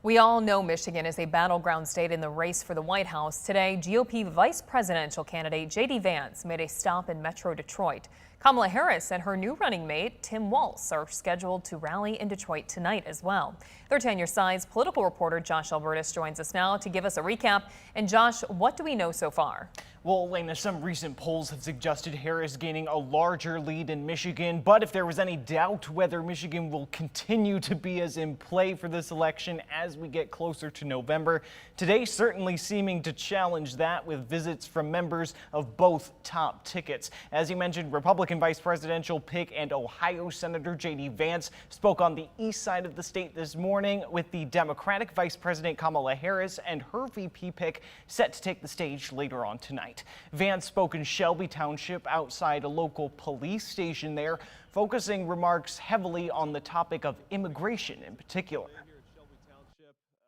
We all know Michigan is a battleground state in the race for the White House. Today, GOP vice presidential candidate JD Vance made a stop in Metro Detroit. Kamala Harris and her new running mate, Tim Walz, are scheduled to rally in Detroit tonight as well. 13 on your side's political reporter Josh Albertus joins us now to give us a recap. And Josh, what do we know so far? Well, Elena, some recent polls have suggested Harris gaining a larger lead in Michigan, but if there was any doubt whether Michigan will continue to be as in play for this election as we get closer to November, today certainly seeming to challenge that with visits from members of both top tickets. As you mentioned, Republican vice presidential pick and Ohio Senator JD Vance spoke on the east side of the state this morning, with the Democratic Vice President Kamala Harris and her VP pick set to take the stage later on tonight. Vance spoke in Shelby Township outside a local police station there, focusing remarks heavily on the topic of immigration in particular.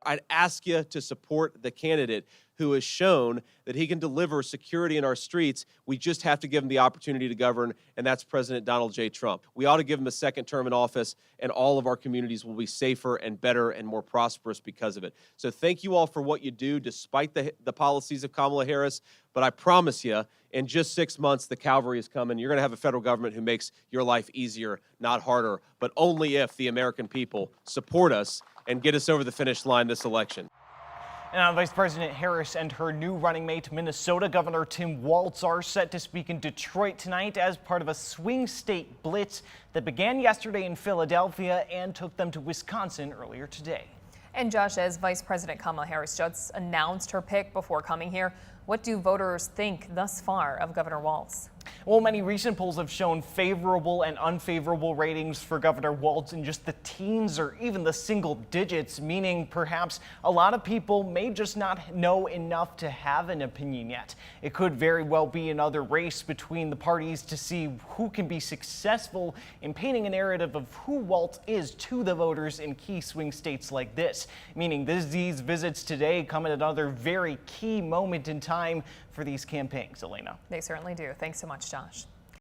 I'd ask you to support the candidate who has shown that he can deliver security in our streets. We just have to give him the opportunity to govern, and that's President Donald J. Trump. We ought to give him a second term in office, and all of our communities will be safer and better and more prosperous because of it. So thank you all for what you do, despite the policies of Kamala Harris. But I promise you, in just 6 months, the cavalry is coming. You're going to have a federal government who makes your life easier, not harder, but only if the American people support us and get us over the finish line this election. Now, Vice President Harris and her new running mate, Minnesota Governor Tim Walz, are set to speak in Detroit tonight as part of a swing state blitz that began yesterday in Philadelphia and took them to Wisconsin earlier today. And Josh, as Vice President Kamala Harris just announced her pick before coming here, what do voters think thus far of Governor Walz? Well, many recent polls have shown favorable and unfavorable ratings for Governor Walz in just the teens or even the single digits, meaning perhaps a lot of people may just not know enough to have an opinion yet. It could very well be another race between the parties to see who can be successful in painting a narrative of who Walz is to the voters in key swing states like this, meaning these visits today come at another very key moment in time for these campaigns. Elena. They certainly do. Thanks so much, Josh.